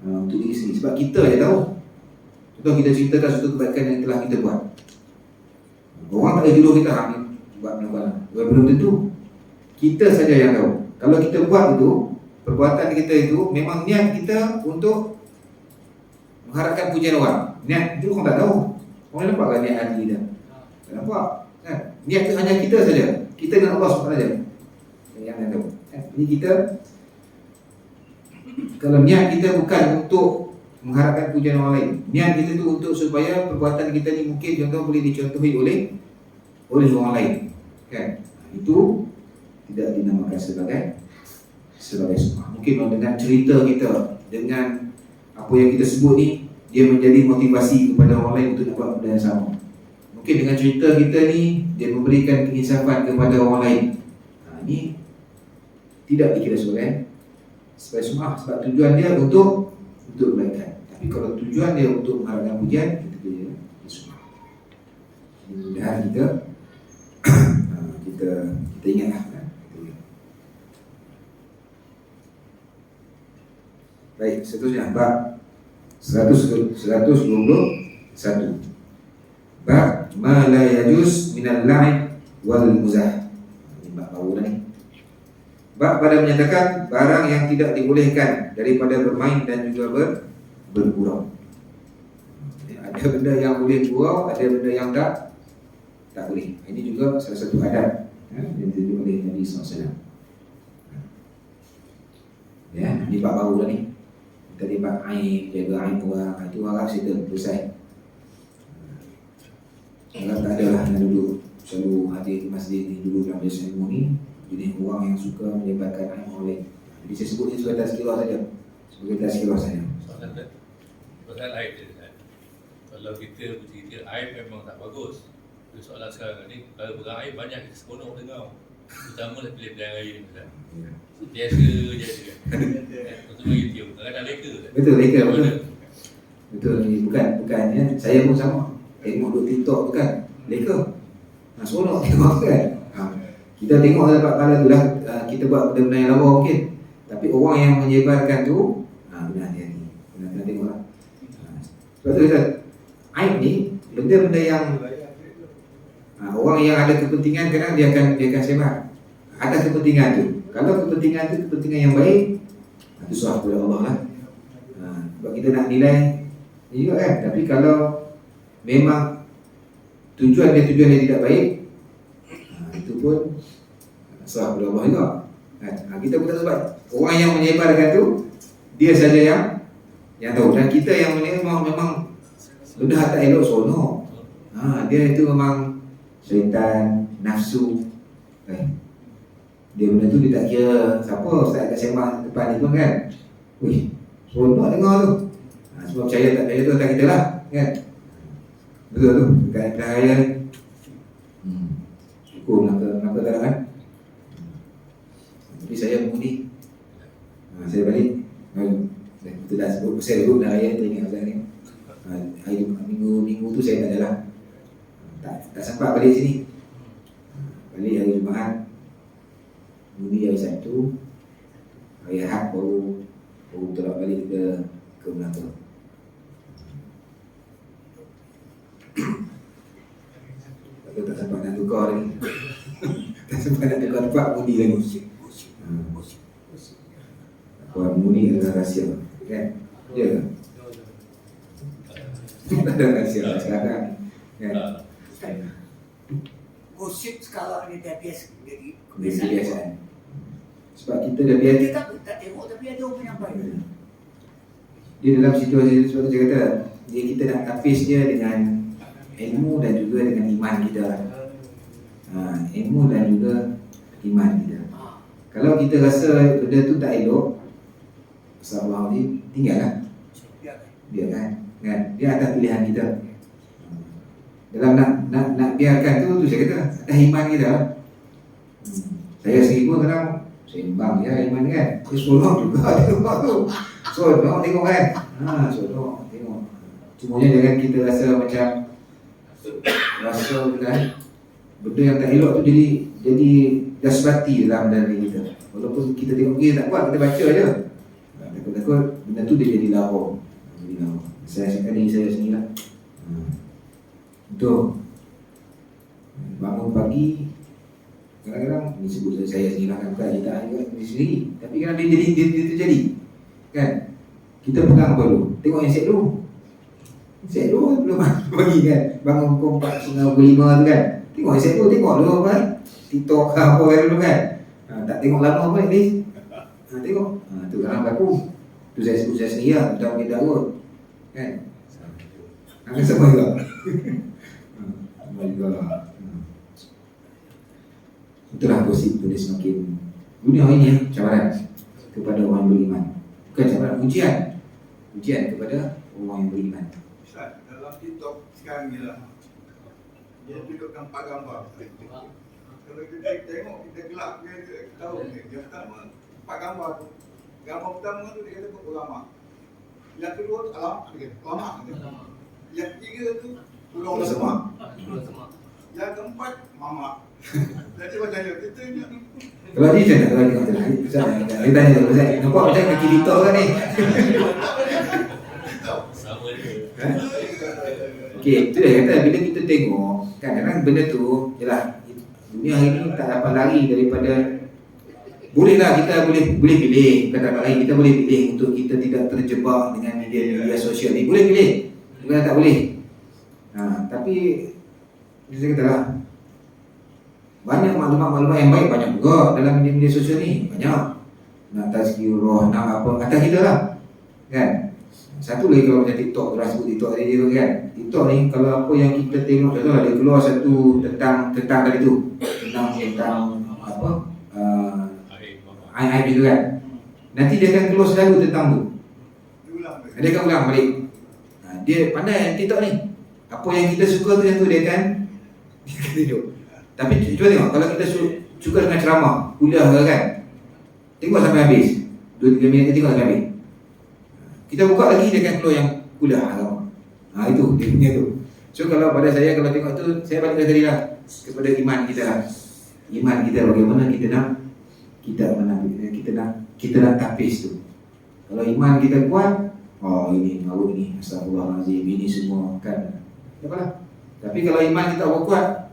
Untuk diri sendiri, sebab kita je tahu. Contoh kita ceritakan satu kebaikan yang telah kita buat, orang tak ada jodoh kita ni buat benda-benda, belum tentu. Kita saja yang tahu. Kalau kita buat itu, perbuatan kita itu memang niat kita untuk mengharapkan pujian orang. Niat itu orang tak tahu. Orang nampak kan niat hati kita? Tak nampak kan? Niat itu hanya kita saja. Kita dengan Allah SWT saja yang tahu. Jadi kita, kalau niat kita bukan untuk mengharapkan pujian orang lain, niat kita tu untuk supaya perbuatan kita ni mungkin contoh boleh dicontohi oleh orang lain kan, itu tidak dinamakan sebagai sum'ah. Mungkin dengan cerita kita, dengan apa yang kita sebut ni, dia menjadi motivasi kepada orang lain untuk buat benda yang sama. Mungkin dengan cerita kita ni, dia memberikan keinsafan kepada orang lain. Ini tidak dikira sebagai sum'ah, sebab tujuan dia untuk kebaikan. Tapi kalau tujuan dia untuk mengharapkan pujian, kita kira sum'ah. Mudah-mudahan kita ingatlah kan? Baik, seterusnya bab 121. Bab ma la yajuz minal la'ib wal muzah. Ini bab baru ni. Bab pada menyatakan barang yang tidak dibolehkan daripada bermain dan juga bergurau. Ada benda yang boleh gurau, ada benda yang tak boleh. Ini juga salah satu adab yang ditunjuk oleh Nabi SAW. Ya, ini bab baru dah ni. Tadi bab aib, jaga aib orang, itu harap cerita selesai. Kalau tak ada lah yang duduk selalu hadir di masjid ni, dulu dalam seremoni, jenis orang yang suka menyebarkan aib orang lain. Jadi saya sebut ni sebagai tazkirah saja, sebagai tazkirah saja. Soalan aib dia, kalau kita bercerita aib memang tak bagus. Soalan sekarang ni, kalau berang aib banyak kita seronok dengar. Terutama lah pilihan raya ni kan. Biasa je kan. Betul YouTube, kadang-kadang leka. Betul, leka betul. Betul, ni bukan ya. Saya pun sama. Tengok duk TikTok tu kan, leka. Seronok tengok kan. Kita tengok dapat pahala tu lah, kita buat benda-benda yang lawa mungkin. Tapi orang yang menyebarkan tu, benar hati-hati. Kena tengok lah. Sebab tu Ustaz, aib ni benda-benda yang orang yang ada kepentingan kadang dia akan sebar. Ada kepentingan tu. Kalau kepentingan tu kepentingan yang baik, itu serah kepada Allah lah. Sebab kita nak nilai juga kan. Tapi kalau memang tujuan dia tidak baik, itu pun serah kepada Allah juga kan. Kita pun tak sebab orang yang menyebarkan tu dia saja yang tahu, dan kita yang menerima memang sudah tak elok seronok. Dia itu memang syaitan, nafsu kan. Dia benda tu dia tak kira siapa ustaz kat sembang depan ni pun kan. Wih, seronok dengar tu. Semua percaya tak percaya tu atas kita lah kan. Betul tu, dekat pilihan raya ni. Syukur kenapa tak kan. Tapi saya mengundi. Saya balik. Betul dah sebut saya dulu dah raya teringat pasal ni. Hari minggu tu saya tak ada lah. Tak sempat balik sini. Balik hari Jumaat. Minggu hari Sabtu. Hari Ahad baru tolak balik ke Melaka. Tak sempat nak tukar lagi. Tak sempat nak tukar tempat mudi lagi. Buat mudi adalah rahsia kan? Ya ke? Tak ada rahsia sekarang kan? Gosip sekarang ni dah biasa jadi kebiasaan. Sebab kita dah biasa. Kita tak tengok tapi ada orang menyampaikan. Dia dalam situasi seperti saya kata, kita nak tapis dia dengan ilmu dan juga dengan iman kita. Ilmu dan juga iman kita. Kalau kita rasa benda tu tak elok, Allah ni tinggallah. Biarkan kan? Dia atas pilihan kita. Dalam nak biarkan tu saya kata ada iman kita. Saya sendiri pun kadang seimbang ya iman kan. Seronok juga tengok tu. Seronok tengok kan. Seronok tengok. Cumanya jangan kita rasa macam kan benda yang tak elok tu jadi dasbati dalam diri kita. Walaupun kita tengok dia tak kuat, kita baca je. Takut-takut benda tu dia jadi lara. Saya cakap diri saya sendiri lah. Betul. Bangun pagi kadang-kadang ni sebut saya sendiri lah kan, bukan kita diri sendiri. Tapi kadang dia terjadi kan. Kita pegang apa dulu? Tengok handset dulu. Handset dulu belum pagi kan. Bangun pukul 4.05 tu kan. Tengok handset dulu, tengok dulu apa TikTok ke apa dulu kan. Tak tengok lama apa ni. Tengok. Tu kadang berlaku. Tu saya sebut saya sendiri lah. Betul kita takut kan. Angkat sama juga. Sama juga. Itulah gosip tu dia semakin dunia ini cabaran kepada orang beriman. Bukan cabaran, ujian kepada orang yang beriman. Ustaz, dalam TikTok sekarang ni lah, dia tunjukkan empat gambar. Kalau kita tengok, kita gelap, kita tahu ni. Yang pertama, empat gambar tu. Gambar pertama tu dia kata ulama. Yang kedua tu ulama. Yang ketiga tu ulama semak. Yang keempat mamak. Jadi macam ni, kita ni. Kalau ni saya nak tengok tu. Saya tanya tu, Ustaz, nampak macam kaki TikTok kan ni? Sama je. Okey, itu dia kata bila kita tengok, kadang-kadang benda tu, yalah, dunia hari ni tak dapat lari daripada. Bolehlah kita boleh pilih, kata lain kita boleh pilih untuk kita tidak terjebak dengan media sosial ni. Boleh pilih, bukan tak boleh. Tapi saya kata lah, banyak maklumat-maklumat yang baik banyak juga dalam media sosial ni, banyak. Nak tazkirah, nak apa, atas kita lah kan. Satu lagi kalau macam TikTok, orang sebut TikTok tadi tu kan. TikTok ni kalau apa yang kita tengok, contohlah dia keluar satu tentang tadi tu, tentang apa, aib itu kan. Nanti dia akan keluar selalu tentang tu. Dia akan ulang balik. Dia pandai TikTok ni. Apa yang kita suka tu yang tu dia akan tunjuk. Tapi cuba tengok, kalau kita suka dengan ceramah, kuliah kan, tengok sampai habis 2-3 minit tengok sampai habis. Kita buka lagi dia akan keluar yang kuliah agama. Itu dia punya tu. So kalau pada saya, kalau tengok tu, saya balik tadi lah kepada iman kita lah. Iman kita bagaimana kita nak tapis tu. Kalau iman kita kuat, ini baru ni, astagfirullahalazim, ini semua kan. Apalah. Tapi kalau iman kita kuat,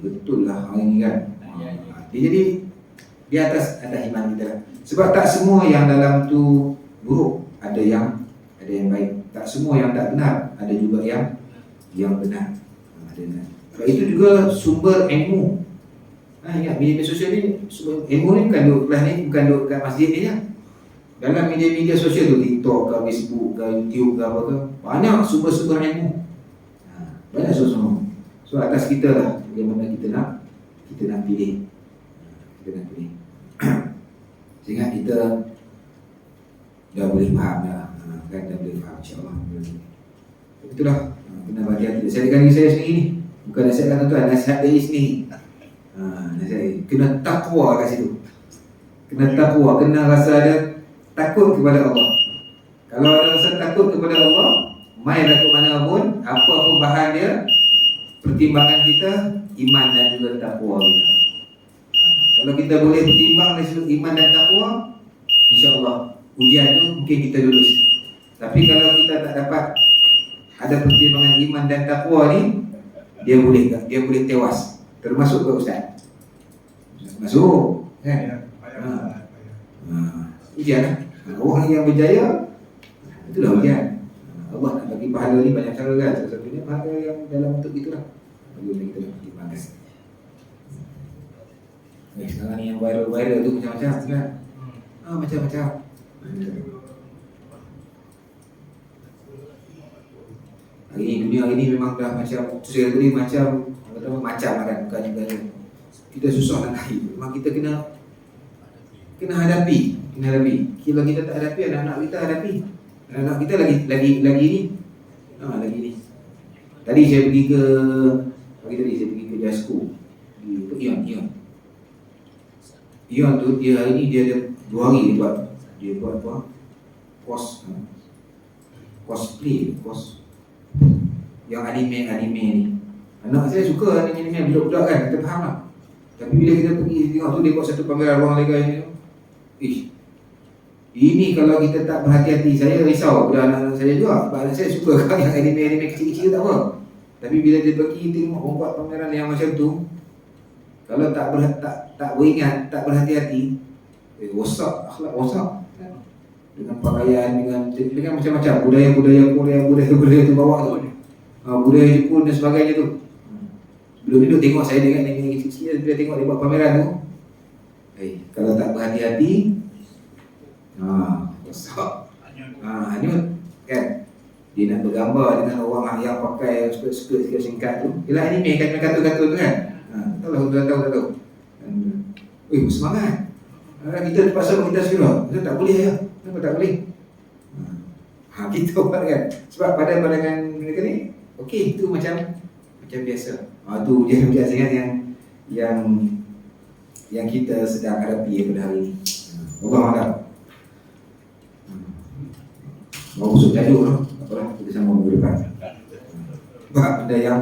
betul lah hari ni kan. Jadi di atas iman kita lah. Sebab tak semua yang dalam tu buruk, ada yang baik. Tak semua yang tak benar, ada juga yang benar. Sebab itu juga sumber ilmu. Ingat media sosial ni, sumber ilmu ni bukan duduk kelas ni, bukan duduk kat masjid ni je. Dalam media sosial tu, TikTok ke, Facebook ke, YouTube ke apa ke, banyak sumber-sumber ilmu. Banyak sumber. So atas kita lah bagaimana kita nak pilih. Sehingga kita dah boleh faham dah. Kan dah boleh faham insya-Allah. Itulah kena berhati-hati. Saya dengan diri saya sendiri ni, bukan nasihat tuan-tuan, nasihat dari sini. Nasihat kena takwa kat situ. Kena takwa, kena rasa ada takut kepada Allah. Kalau ada rasa takut kepada Allah, mai takut mana pun, apa-apa bahan dia, pertimbangan kita iman dan juga takwa kita. Kalau kita boleh pertimbang dari sudut iman dan takwa, insya-Allah ujian tu mungkin kita lulus. Tapi kalau kita tak dapat ada pertimbangan iman dan takwa ni, dia boleh tewas. Termasuk ke ustaz? Masuk kan? Ujian lah. Orang yang berjaya, itulah ujian. Allah nak bagi pahala ni banyak cara kan. Salah satunya pahala yang dalam bentuk itulah. Bagaimana kita nak pertimbangkan. Sekarang ni yang viral tu macam-macam kan? Macam-macam. Hari ni, dunia hari ni memang dah macam sosial ni macam lah kan, bukan kita susah nak hadapi. Memang kita kena hadapi. Kalau kita tak hadapi, anak-anak kita hadapi. Anak-anak kita lagi ni. Tadi saya pergi ke Jasco. Ke Ion tu dia hari ni dia ada 2 hari dia buat apa? Cosplay yang anime ni. Anak saya suka anime budak-budak kan, kita faham lah. Tapi bila kita pergi tengok tu, dia buat satu pameran ruang lega ni. Ini kalau kita tak berhati-hati, saya risau pada anak-anak saya juga. Sebab anak saya suka kan yang anime kecil-kecil tak apa. Tapi bila dia pergi tengok orang buat pameran yang macam tu, kalau tak beringat, tak berhati-hati, akhlak rosak kan? Dengan pakaian, dengan macam-macam budaya Korea tu bawa tu, budaya Jepun dan sebagainya tu. Belum duduk tengok saya dengan ini kecil-kecil, bila tengok dia buat pameran tu, kalau tak berhati-hati, rosak, hanyut kan. Dia nak bergambar dengan orang yang pakai skirt singkat tu. Ialah anime kan, kartun-kartun tu kan. Tak tahu. Semangat. Kita terpaksa kita suruh. Kita tak boleh ya. Kenapa tak boleh? Kita buat kan. Sebab pada pandangan mereka ni, okey, itu macam biasa. Tu biasa kan yang kita sedang hadapi pada hari ini. Allah Akbar. Mau masuk tajuk tu. Apalah, kita sambung minggu depan. Sebab benda yang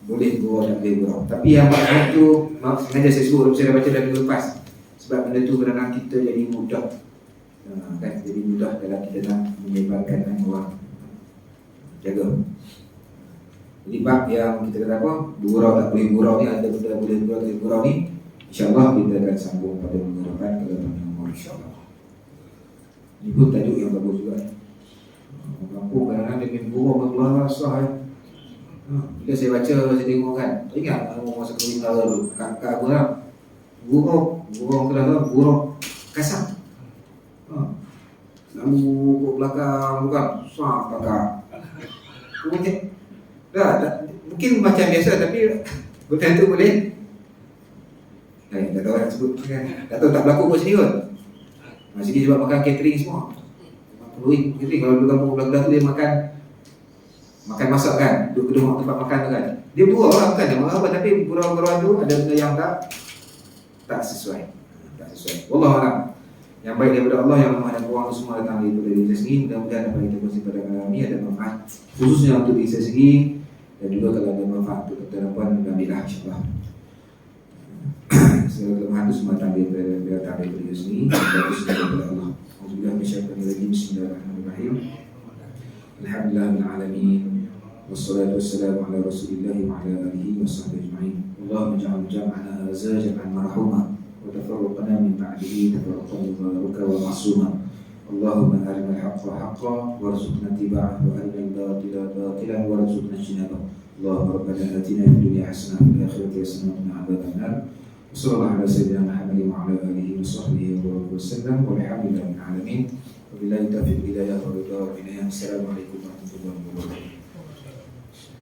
boleh gurau dan boleh gurau. Tapi yang banyak tu, sengaja saya sebut, saya dah baca dah minggu lepas. Sebab benda tu kadang-kadang kita jadi mudah, kan? Jadi mudah dalam kita nak menyebarkan orang. Jaga. Jadi bab yang kita kata apa, gurau tak boleh gurau ni, ada benda boleh gurau tak boleh gurau ni, InsyaAllah kita akan sambung pada minggu depan kalau panjang umur insyaAllah. Ini pun tajuk yang bagus juga. Kampung kadang-kadang dia main gurau berkeluar sah ya. Bila saya baca, saya tengok kan, ingat masa kawin kala dulu, kakak aku lah gurau kasar. Lalu ke belakang bukan sah kakak. Mungkin macam biasa tapi betul tu boleh. Tak tahu nak sebut kan. Tak tahu tak berlaku kat sini kot. Sini sebab makan catering semua. Catering kalau dulu kampung belah-belah tu dia makan masak kan. Duduk gedung tempat makan tu kan. Dia gurau lah bukan dia marah apa, tapi gurau-gurau tu ada benda yang tak sesuai. Wallahualam. Yang baik daripada Allah yang menghadap orang tu semua datang daripada diri saya sendiri. Mudah-mudahan apa yang kita kongsi pada malam ini ada manfaat khususnya untuk diri saya sendiri, dan juga kalau ada manfaat untuk tuan-tuan dan puan, alhamdulillah insyaAllah. Segala kelemahan itu semua datang daripada diri sendiri dan bagus daripada Allah. Alhamdulillah, bismillahirrahmanirrahim. Alhamdulillahirrahmanirrahim. والصلاة والسلام على رسول الله وعلى آله وصحبه أجمعين. اللهم اجعل جمعنا هذا جمعا مرحوما وتفرقنا من بعده تفرقا مباركا ومعصوما. اللهم أرنا الحق حقا وارزقنا اتباعه وأرنا الباطل باطلا وارزقنا اجتنابه. اللهم ربنا آتنا في الدنيا حسنة وفي الآخرة حسنة وقنا عذاب النار. وصلى الله على سيدنا محمد وعلى آله وصحبه وسلم والحمد لله رب العالمين. وبالله التوفيق والهداية والرضا والعناية. السلام عليكم ورحمة الله وبركاته.